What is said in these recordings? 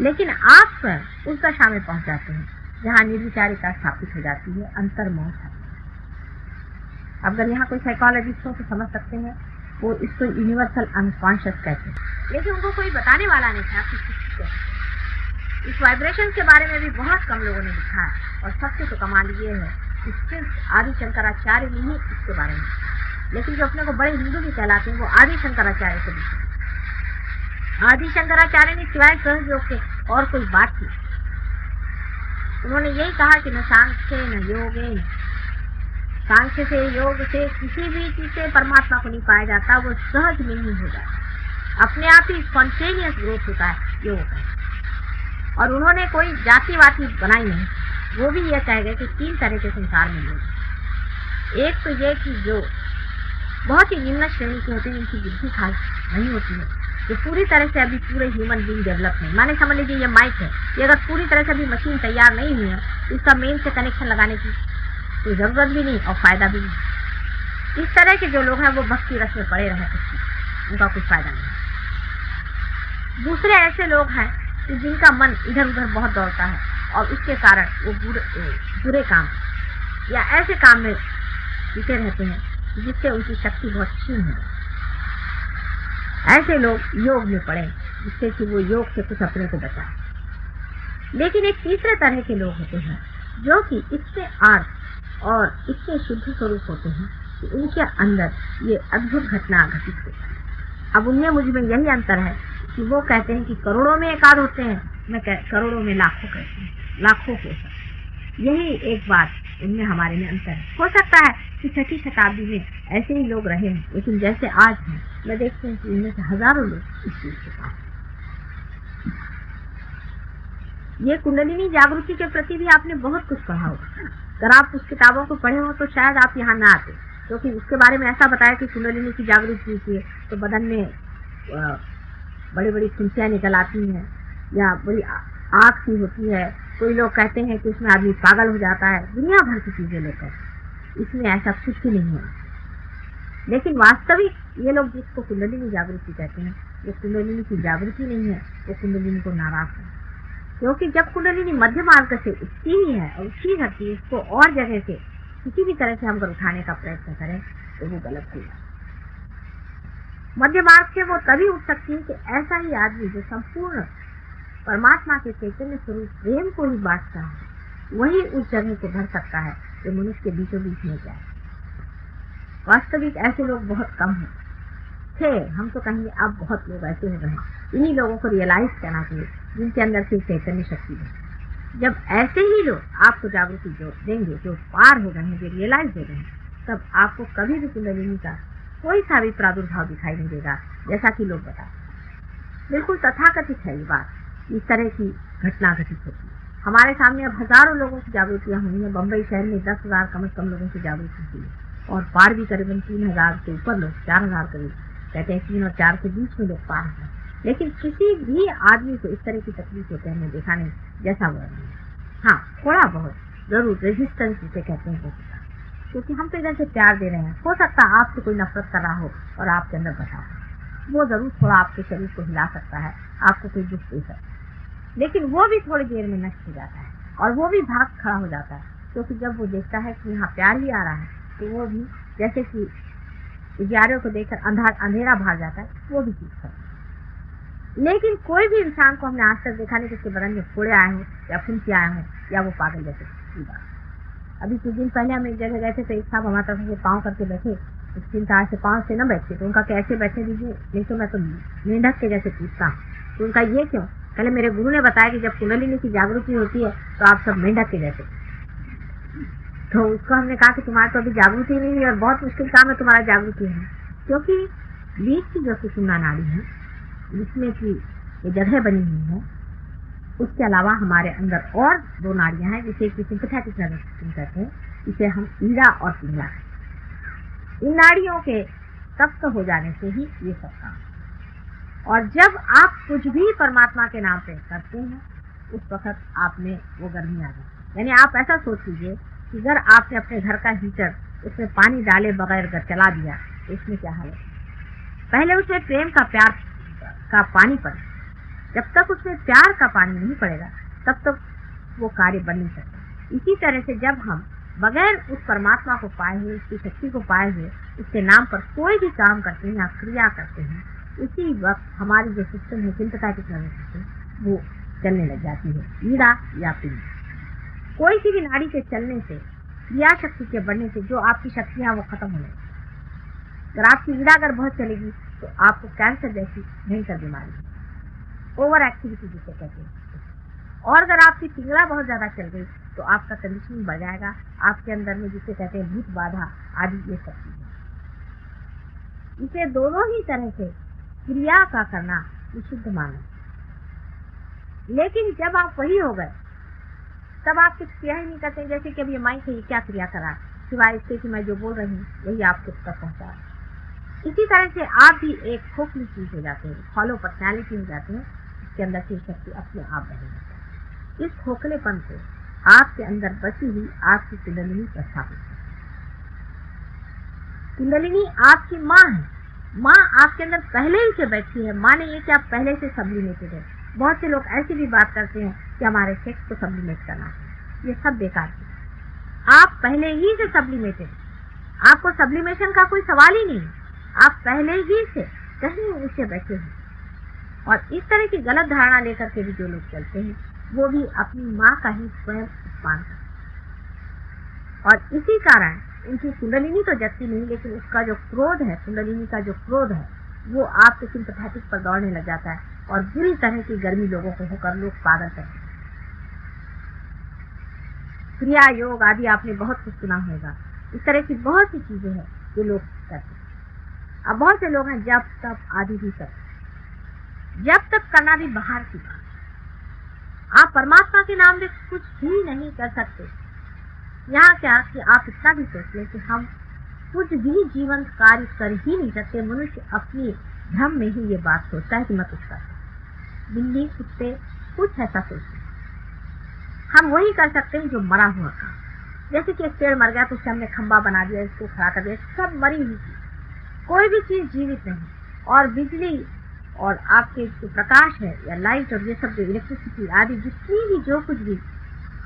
लेकिन आप स्वयं उस दशा में पहुंच जाते हैं जहां निर्विचारिता स्थापित हो जाती है, अंतर्मोह जाती है। अगर यहाँ कोई साइकोलॉजिस्ट हो तो समझ सकते हैं, वो इसको यूनिवर्सल अनकॉन्शियस कहते हैं, लेकिन उनको कोई बताने वाला नहीं था कि इस वाइब्रेशन के बारे में भी बहुत कम लोगों ने लिखा है। और सबसे तो कमाल ये है कि सिर्फ आदि शंकराचार्य ने ही इसके बारे में, लेकिन जो अपने को बड़े हिंदू भी कहलाते हैं वो आदि शंकराचार्य को लिखे। आदि शंकराचार्य ने सिवाय सहयोग के और कोई बात की। उन्होंने यही कहा कि न सांख्य न योगे, सांख्य से योग से किसी भी चीज से परमात्मा को नहीं पाया जाता, वो सहज में ही हो जाता, अपने आप ही स्पॉन्टेनियस ग्रोथ होता है योग का। और उन्होंने कोई जाति वाति बनाई नहीं। वो भी ये कह गए कि 3 तरह के संसार में लोग। एक तो ये कि जो बहुत ही निम्न श्रेणी के होते हैं, जिनकी बुद्धि खास नहीं होती है, जो पूरी तरह से अभी पूरे ह्यूमन बीइंग डेवलप नहीं, माने समझ लीजिए ये माइक है, ये अगर पूरी तरह से अभी मशीन तैयार नहीं हुई है, इसका मेन से कनेक्शन लगाने की कोई जरूरत भी नहीं और फायदा भी नहीं। इस तरह के जो लोग हैं वो भक्ति रस में पड़े रहे, उनका कुछ फायदा नहीं। दूसरे ऐसे लोग हैं कि जिनका मन इधर उधर बहुत दौड़ता है और उसके कारण वो बुरे काम या ऐसे काम में जीते रहते हैं जिससे उनकी शक्ति बहुत क्षीण है। ऐसे लोग योग में पड़े जिससे कि वो योग से कुछ अपने को बचाए। लेकिन एक तीसरे तरह के लोग होते हैं जो कि इतने आर्थ और इतने शुद्ध स्वरूप होते हैं कि उनके अंदर ये अद्भुत घटना घटित होती है। अब उनमें मुझ में यही अंतर है कि वो कहते हैं कि करोड़ों में एकाध होते हैं, मैं करोड़ों में लाखों कहती हूँ, लाखों हो सकते। यही एक बात उनमें हमारे में अंतर है। हो सकता है कि 6वीं शताब्दी में ऐसे ही लोग रहे हैं, लेकिन जैसे आज हैं मैं देखती हूँ कि इनमें से हजारों लोग इस चीज के पास। ये कुंडलिनी जागृति के प्रति भी आपने बहुत कुछ पढ़ा होगा। अगर आप उस किताबों को पढ़े हो तो शायद आप यहाँ ना आते, क्योंकि उसके बारे में ऐसा बताया कि कुंडलिनी की जागृति होती है तो बदन में बड़ी बड़ी फुंसियाँ निकल आती हैं या बड़ी आँख सी होती है। कोई लोग कहते हैं कि उसमें आदमी पागल हो जाता है, दुनिया भर की चीजें लेकर। इसमें ऐसा कुछ भी नहीं है। लेकिन वास्तविक ये लोग जिसको कुंडलिनी जागृति कहते हैं, वो कुंडलिनी की जागृति नहीं है, वो कुंडलिनी को नाराज है। क्योंकि जब कुंडलिनी मध्य मार्ग से उठती ही है और उठी रहती है, इसको और जगह से किसी भी तरह से हम अगर उठाने का प्रयत्न करें तो वो गलत होगा। मध्य मार्ग से वो तभी उठ सकती है कि ऐसा ही आदमी जो संपूर्ण परमात्मा के चैतन्य स्वरूप प्रेम को ही बांटता है, वही उस जगह को भर सकता है जो मनुष्य के बीचों बीच में जाए। वास्तविक ऐसे लोग बहुत कम हैं। थे, हम तो कहेंगे अब बहुत लोग ऐसे हो गए हैं। इन्हीं लोगों को रियलाइज करना चाहिए जिनके अंदर से चैतन्य शक्ति है। जब ऐसे ही लोग आपको जागृति जो देंगे, जो पार हो गए हैं, जो रियलाइज हो गए हैं, तब आपको कभी भी कुंडलिनी का कोई सा भी प्रादुर्भाव दिखाई नहीं देगा, जैसा कि लोग बताते। बिल्कुल तथाकथित है ये बात। इस तरह की घटना घटित होती है हमारे सामने। अब हजारों लोगों की जागृतियां हुई है। बम्बई शहर में 10,000 कम से कम लोगों की जागृति हुई है और पार भी करीबन 3,000 से ऊपर लोग, 4,000 करीब, कहते हैं 3 और 4 के बीच में लोग पार हैं। लेकिन किसी भी आदमी को इस तरह की तकलीफ होते हमने देखा नहीं जैसा वो है। हाँ, थोड़ा बहुत जरूर रेजिस्टेंस जिसे कहते हैं हो सकता, क्योंकि हम तो इधर से प्यार दे रहे हैं। हो सकता है आपसे कोई नफरत कर रहा हो और आपके अंदर बसा हो, वो जरूर थोड़ा आपके शरीर को हिला सकता है, आपको कोई दुख दे सकता है, लेकिन वो भी थोड़ी देर में नष्ट हो जाता है और वो भी भाग खड़ा हो जाता है। क्योंकि जब वो देखता है कि यहाँ प्यार ही आ रहा है तो वो भी, जैसे कि उजियारे को देखकर अंधेरा भाग जाता है, वो भी चीज करता है। लेकिन कोई भी इंसान को हमने आज तक देखा नहीं कि उसके बदन में फोड़े आए हों या फुंसी आए हों या वो पागल जैसे की बात। अभी कुछ दिन पहले हम एक जगह गए थे तो एक साहब हमारे तरफ से पाँव करके बैठे, 3 से 5 से न बैठे, तो उनका कैसे बैठे दीजिए, नहीं तो मैं तो मेंढक के जैसे पूछता हूँ। तो उनका ये क्यों? पहले मेरे गुरु ने बताया कि जब कुंडलिनी की जागृति होती है तो आप सब मेंढक के जैसे। तो उसको हमने कहा कि तुम्हारे तो अभी जागृति नहीं हुई और बहुत मुश्किल काम है तुम्हारा जागृति है, क्योंकि बीच की जो सुषुम्ना नाड़ी है जिसमें की ये जगह बनी हुई है, उसके अलावा हमारे अंदर और 2 नाड़ियां हैं जिसे कि सिंपैथेटिक नर्वस सिस्टम कहते हैं। इसे हम ईड़ा और पिंगला कहते हैं। इन नाड़ियों के तप्त हो जाने से ही ये सब काम। और जब आप कुछ भी परमात्मा के नाम पे करते हैं उस वक्त आप में वो गर्मी आ जाती है। यानी आप ऐसा सोच लीजिए कि अगर आपने अपने घर का हीटर उसमें पानी डाले बगैर अगर चला दिया तो उसमें क्या हालत है? पहले उसमें प्रेम का, प्यार का पानी पड़े, जब तक उसमें प्यार का पानी नहीं पड़ेगा तब तक वो कार्य बन नहीं सकता। इसी तरह से जब हम बगैर उस परमात्मा को पाए हुए, उसकी शक्ति को पाए हुए, उसके नाम पर कोई भी काम करते हैं या क्रिया करते हैं, उसी वक्त हमारी जो सिस्टम है सिंपैथेटिक नर्वस सिस्टम वो चलने लग जाती है, ईड़ा या पीड़ा। कोई सी भी नाड़ी के चलने से, क्रिया शक्ति के बढ़ने से जो आपकी शक्तियां वो खत्म होने लगती। अगर आपकी ईड़ा अगर बहुत चलेगी तो आपको कैंसर जैसी भयंकर बीमारी, ओवर एक्टिविटी जिसे कहते हैं, और अगर आपकी पिंगला बहुत ज्यादा चल गई तो आपका कंडीशनिंग बढ़ जाएगा, आपके अंदर में जिसे कहते हैं भूत बाधा आदि ये सब चीजें। इसे दोनों ही तरह से क्रिया का करना निषिद्ध माना। लेकिन जब आप वही हो गए तब आप कुछ क्रिया ही नहीं करते। जैसे कि अब ये माइक है, ये क्या क्रिया करा सिवाय इसके कि मैं जो बोल रही हूँ वही आपको तक पहुंचा। इसी तरह से आप भी एक खोखली चीज हो जाते हैं, फॉलो पर्सनैलिटी हो जाते हैं, इसके अंदर की शक्ति अपने आप बह जाती है। इस खोखलेपन को आपके अंदर बची हुई आपकी कुंडलिनी प्रस्थापित है। कुंडलिनी आपकी माँ है, माँ आपके अंदर पहले ही से बैठी है। माने ये कि आप पहले से सब्लिमेटेड है। बहुत से लोग ऐसी भी बात करते हैं कि हमारे सेक्स को सब्लिमेट करना है, ये सब बेकार है। आप पहले ही से सब्लिमेटेड, आपको सब्लिमेशन का कोई सवाल ही नहीं, आप पहले ही से कहीं ऊंचे बैठे हैं। और इस तरह की गलत धारणा लेकर के भी जो लोग चलते हैं वो भी अपनी माँ का ही स्वयं अपमान करते हैं। और इसी कारण उनकी कुंडलिनी तो जगती नहीं, लेकिन उसका जो क्रोध है, कुंडलिनी का जो क्रोध है वो आपके सिंपैथेटिक पर दौड़ने लग जाता है और बुरी तरह की गर्मी लोगों को होकर लोग पागल करते हैं। क्रिया योग आदि आपने बहुत कुछ सुना होगा, इस तरह की बहुत सी चीजें हैं जो लोग करते हैं। अब बहुत से लोग हैं जब तब आदि भी करते, जब तक करना भी बाहर की बात। आप परमात्मा के नाम में कुछ भी नहीं कर सकते। यहाँ क्या कि आप इतना भी सोच लें कि हम कुछ भी जीवन कार्य कर ही नहीं सकते। मनुष्य अपनी भ्रम में ही ये बात सोचता है कि मैं कुछ कर सकता। बिल्ली कुत्ते कुछ ऐसा सोचते हैं, हम वही कर सकते हैं जो मरा हुआ काम। जैसे कि एक पेड़ मर गया तो उससे हमने खंबा बना दिया, इसको खड़ा कर दिया, सब मरी हुई चीज, कोई भी चीज जीवित नहीं। और बिजली और आपके जो प्रकाश है या लाइट और ये सब जो इलेक्ट्रिसिटी आदि जितनी भी जो कुछ भी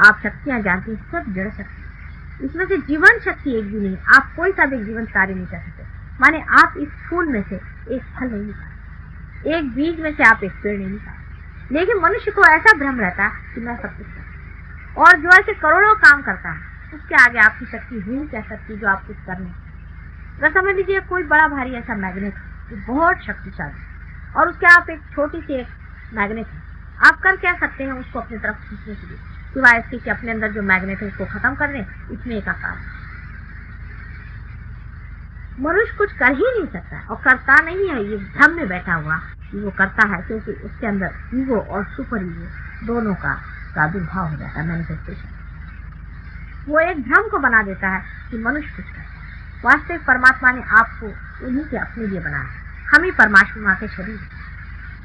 आप शक्तियां जानते हैं सब जड़ शक्ति, इसमें से जीवन शक्ति एक भी नहीं। आप कोई सा भी जीवन कार्य नहीं कर सकते। माने आप इस फूल में से एक फल नहीं निकाल, एक बीज में से आप एक पेड़ नहीं निकाल। लेकिन मनुष्य को ऐसा भ्रम रहता है कि मैं सब कुछ करता, और जो ऐसे करोड़ों काम करता है उसके आगे आपकी शक्ति हुई क्या सकती जो आप कुछ करने। अगर समझ लीजिए कोई बड़ा भारी ऐसा मैग्नेट जो बहुत शक्तिशाली और उसके आप एक छोटी सी एक मैग्नेट है, आप कर क्या सकते हैं उसको अपनी तरफ खींचने के लिए, सिवाय इसके कि अपने अंदर जो मैग्नेट है उसको खत्म कर दें, इसमें एक आकार। मनुष्य कुछ कर ही नहीं सकता और करता नहीं है, ये भ्रम में बैठा हुआ कि वो करता है, क्योंकि उसके अंदर ईगो और सुपर ईगो दोनों का प्रादुर्भाव हो जाता है, मैनिफेस्टेशन। वो एक भ्रम को बना देता है कि मनुष्य कुछ करता है। वास्तविक परमात्मा ने आपको उन्हीं के अपने लिए बनाया। हम ही परमात्मा के शरीर,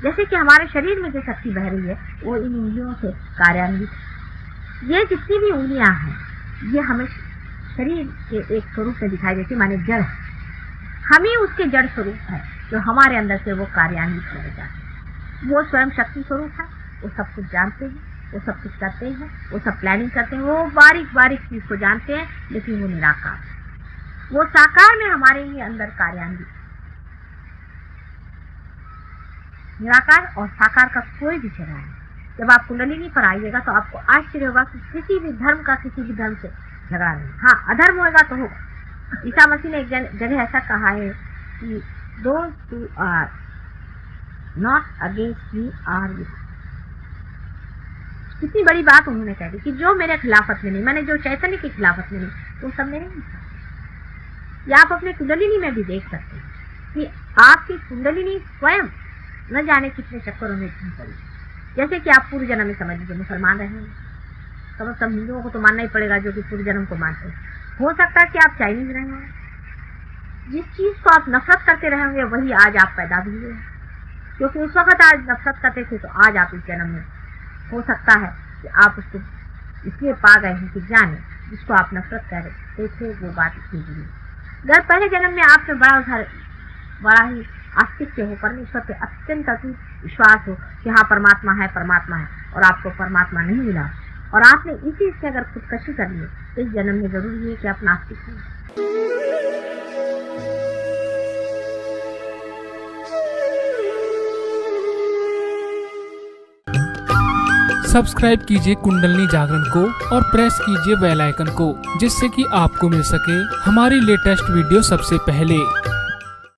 जैसे कि हमारे शरीर में जो शक्ति बह रही है वो इन उंगलियों से कार्यान्वित है। ये जितनी भी उंगलियां हैं ये हमें शरीर के एक स्वरूप में दिखाई देती, माने जड़ है। हम ही उसके जड़ स्वरूप है जो हमारे अंदर से वो कार्यान्वित हो जाते हैं। वो स्वयं शक्ति स्वरूप है, वो सब कुछ जानते हैं, वो सब कुछ करते हैं, वो सब प्लानिंग करते हैं, वो बारीक बारीक चीज को जानते हैं, लेकिन वो निराकार, वो साकार में हमारे ही अंदर कार्यान्वित। निराकार और साकार का कोई भी जगह है। जब आप कुंडलिनी पर आइएगा तो आपको आश्चर्य होगा कि किसी भी धर्म का किसी भी धर्म से झगड़ा नहीं। हाँ, अधर्म होगा तो होगा। ईसा मसीह ने एक जगह ऐसा कहा है कि those who are not against me are with. कितनी बड़ी बात उन्होंने कह दी कि जो मेरे खिलाफत में नहीं, मैंने जो चैतन्य की खिलाफत में नहीं, तो सब मेरे नहीं। या आप अपने कुंडलिनी में भी देख सकते हैं कि आपकी कुंडलिनी स्वयं न जाने कितने चक्करों में घूम पड़ी। जैसे कि आप पूर्व जन्म में समझ लीजिए मुसलमान रहे हैं, तो सब हिंदुओं को तो मानना ही पड़ेगा जो कि पूर्व जन्म को मानते हैं। हो सकता है कि आप चाइनीज रहे हों, जिस चीज को आप नफरत करते रहे होंगे वही आज आप पैदा भी हुए, क्योंकि उस वक्त आज नफरत करते थे तो आज आप इस जन्म में हो सकता है कि आप उसको इसलिए पा गए हैं कि जाने जिसको आप नफरत कर रहे थे वो बात इतनी बुरी। अगर पहले जन्म में आपने बड़ा ही अस्तित्व हो, परमेश्वर पे अत्यंत अटूट विश्वास हो कि हाँ परमात्मा है और आपको परमात्मा नहीं मिला और आपने इसी चीज से अगर खुदकशी कर ली तो इस जन्म में जरूरी है कि आप नास्तिक हो। सब्सक्राइब कीजिए कुंडलिनी जागरण को और प्रेस कीजिए बेल आइकन को, जिससे कि आपको मिल सके हमारी लेटेस्ट वीडियो सबसे पहले।